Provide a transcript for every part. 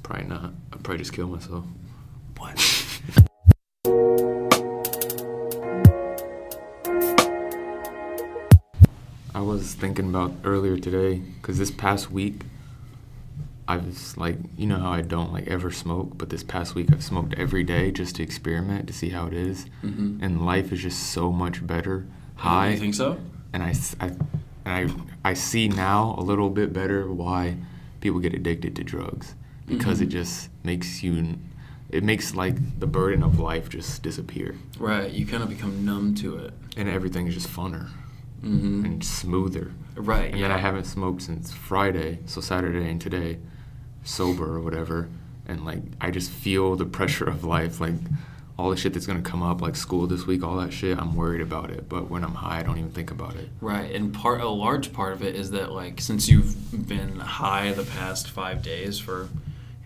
Probably not. I'd probably just kill myself. What? I was thinking about earlier today, because this past week, I was like, you know how I don't like ever smoke, but this past week I've smoked every day just to experiment, to see how it is. Mm-hmm. And life is just so much better. High. You think so? And I see now a little bit better why people get addicted to drugs, because it just makes it makes like the burden of life just disappear. Right. You kind of become numb to it. And everything is just funner Mm-hmm. and smoother. Right. And then I haven't smoked since Friday, so Saturday and today, sober or whatever. And like I just feel the pressure of life, like all the shit that's gonna come up, like school this week, all that shit. I'm worried about it, but when I'm high, I don't even think about it. Right, and a large part of it is that like since you've been high the past 5 days for,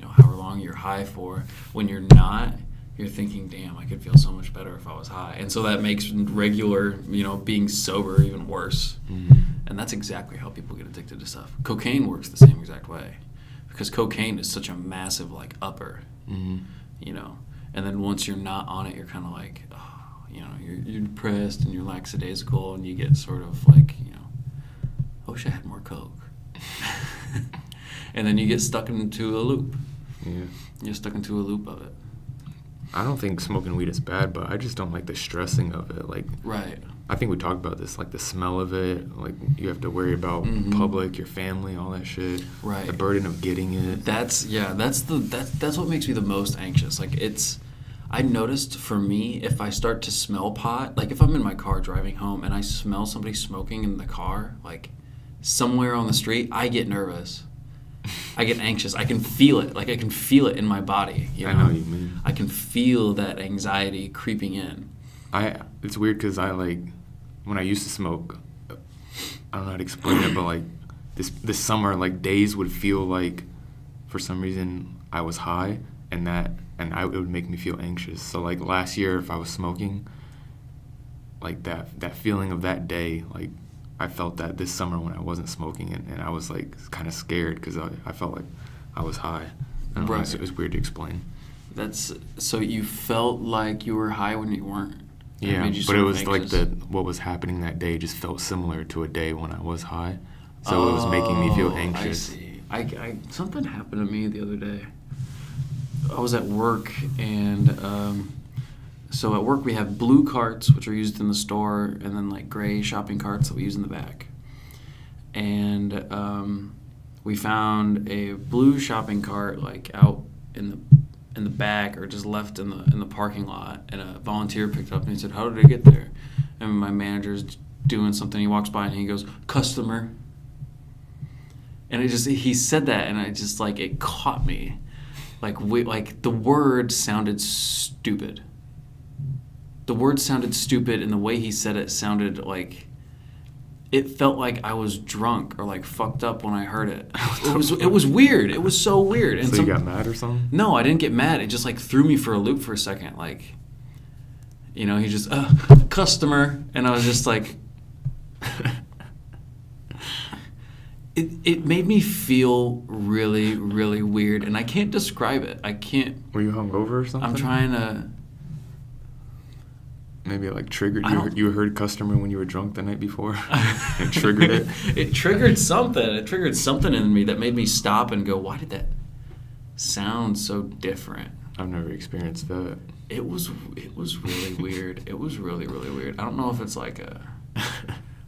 however long you're high for, when you're not, you're thinking, damn, I could feel so much better if I was high, and so that makes regular, being sober even worse. Mm-hmm. And that's exactly how people get addicted to stuff. Cocaine works the same exact way, because cocaine is such a massive like upper, Mm-hmm. And then once you're not on it, you're kind of like, you're depressed and you're lackadaisical, and you get sort of like, I wish I had more coke. And then you get stuck into a loop. Yeah. You're stuck into a loop of it. I don't think smoking weed is bad, but I just don't like the stressing of it. Like, Right. I think we talked about this, like the smell of it, like you have to worry about public, your family, all that shit. Right. The burden of getting it. That's what makes me the most anxious. Like I noticed for me, if I start to smell pot, like if I'm in my car driving home and I smell somebody smoking in the car, like somewhere on the street, I get nervous. I get anxious. I can feel it. Like I can feel it in my body. I know what you mean. I can feel that anxiety creeping in. It's weird because when I used to smoke, I don't know how to explain it, but like this summer, like days would feel like for some reason I was high, and it would make me feel anxious. So like last year, if I was smoking, like that feeling of that day, like I felt that this summer when I wasn't smoking, and I was like kind of scared because I felt like I was high. I don't know, Right. it was weird to explain. So you felt like you were high when you weren't. Yeah, made you but sort it of was anxious. like what was happening that day just felt similar to a day when I was high. So it was making me feel anxious. I see. I something happened to me the other day. I was at work, and so at work we have blue carts, which are used in the store, and then like gray shopping carts that we use in the back. And we found a blue shopping cart like out in the back, or just left in the parking lot, and a volunteer picked it up and he said, "How did it get there?" And my manager's doing something, he walks by and he goes, "Customer." And he said that, and I just like, it caught me. Like the word sounded stupid. The word sounded stupid, and the way he said it sounded like, it felt like I was drunk or like fucked up when I heard it. It was weird. It was so weird. And So you got mad or something? No, I didn't get mad. It just like threw me for a loop for a second. Like, he just, customer. And I was just like, it made me feel really, really weird. And I can't describe it. I can't. Were you hungover or something? I'm trying to. Maybe it like triggered you heard customer when you were drunk the night before. It triggered it. It triggered something. It triggered something in me that made me stop and go, why did that sound so different? I've never experienced that. It was really weird. It was really, really weird. I don't know if it's like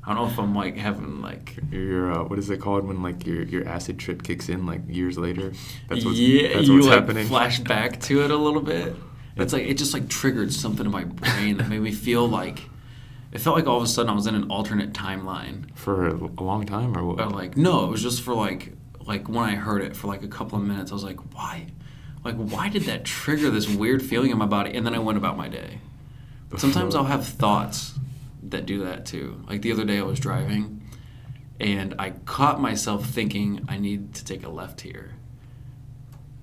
I don't know if I'm like having like your what is it called when like your acid trip kicks in like years later? That's what's like happening. flash back to it a little bit. It's like it just like triggered something in my brain that made me feel like, it felt like all of a sudden I was in an alternate timeline. For a long time or what? But like no, it was just for like when I heard it for like a couple of minutes, I was like, why? Like why did that trigger this weird feeling in my body? And then I went about my day. Sometimes I'll have thoughts that do that too. Like the other day I was driving and I caught myself thinking I need to take a left here.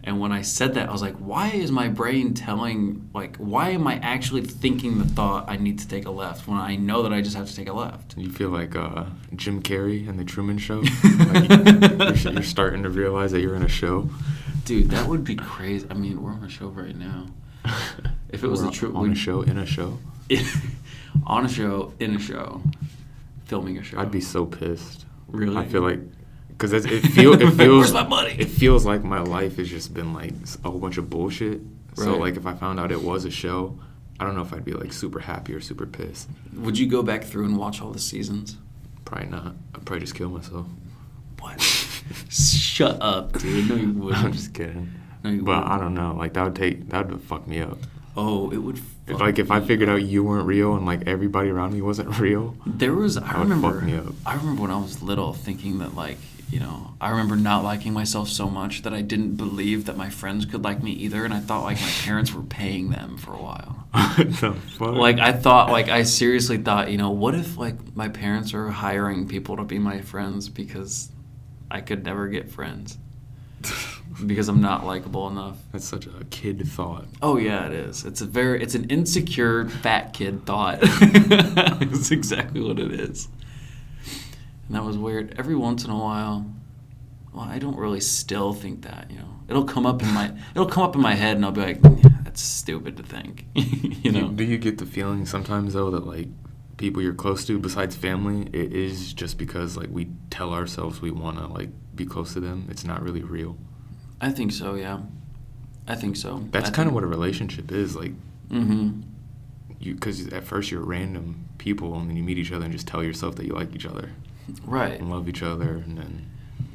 And when I said that, I was like, why is my brain why am I actually thinking the thought I need to take a left when I know that I just have to take a left? You feel like Jim Carrey in The Truman Show? Like you're starting to realize that you're in a show? Dude, that would be crazy. I mean, we're on a show right now. If it was the truth, on a show, in a show, on a show, in a show, filming a show, I'd be so pissed. Really? I feel like, because it feels Where's my money? It feels like my life has just been like a whole bunch of bullshit. So Right. like if I found out it was a show, I don't know if I'd be like super happy or super pissed. Would you go back through and watch all the seasons? Probably not. I'd probably just kill myself. What? Shut up, dude. No, you wouldn't. I'm just kidding. No, you But wouldn't. I don't know. Like that would fuck me up. Oh, it would. If I figured out you weren't real and like everybody around me wasn't real, There was. that would fuck me up. I remember when I was little thinking that I remember not liking myself so much that I didn't believe that my friends could like me either, and I thought like my parents were paying them for a while. What the fuck? Like I seriously thought, what if like my parents are hiring people to be my friends because I could never get friends because I'm not likable enough. That's such a kid thought. Oh yeah, it is. It's an insecure fat kid thought. It's exactly what it is. And that was weird. Every once in a while, well, I don't really still think that, It'll come up in my head and I'll be like, yeah, that's stupid to think. Do you get the feeling sometimes though that like people you're close to besides family, it is just because like we tell ourselves we want to like be close to them. It's not really real. I think so, yeah. I think so. That's kind of what a relationship is like. Mm-hmm. Because at first you're random people and then you meet each other and just tell yourself that you like each other. Right. And love each other, and then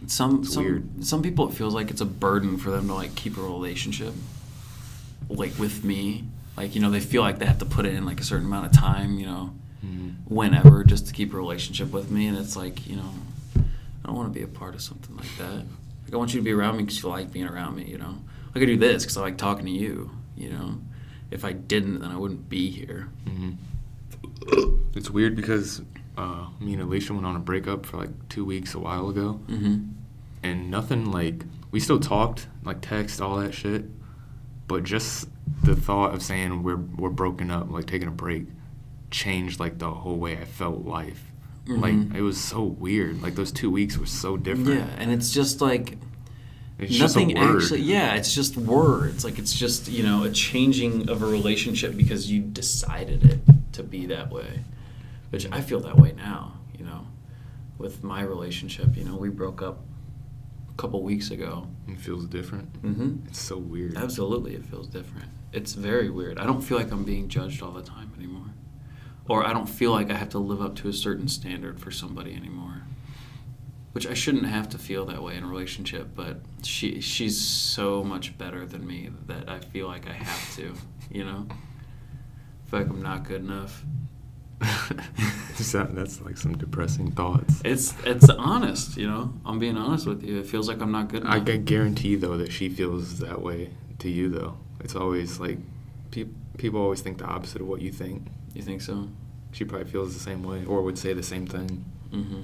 Some weird. Some people, it feels like it's a burden for them to like keep a relationship, like with me. Like they feel like they have to put it in like a certain amount of time, whenever, just to keep a relationship with me. And it's like I don't want to be a part of something like that. Like I want you to be around me because you like being around me. Like I do this because I like talking to you. If I didn't, then I wouldn't be here. Mm-hmm. It's weird because me and Alicia went on a breakup for like 2 weeks a while ago. Mm-hmm. And nothing like, we still talked, like text, all that shit. But just the thought of saying we're broken up, like taking a break, changed like the whole way I felt life. Mm-hmm. Like it was so weird. Like those 2 weeks were so different. Yeah, and it's just like It's nothing just a word. actually. Yeah, it's just words. Like it's just a changing of a relationship because you decided it to be that way. Which I feel that way now. With my relationship, we broke up a couple weeks ago. It feels different. Mm-hmm. It's so weird. Absolutely, it feels different. It's very weird. I don't feel like I'm being judged all the time anymore, or I don't feel like I have to live up to a certain standard for somebody anymore. Which I shouldn't have to feel that way in a relationship, but she's so much better than me that I feel like I have to, I feel like I'm not good enough. That's like some depressing thoughts. It's honest, I'm being honest with you. It feels like I'm not good enough. I can guarantee, though, that she feels that way to you, though. It's always like, people always think the opposite of what you think. You think so? She probably feels the same way or would say the same thing. Mm-hmm.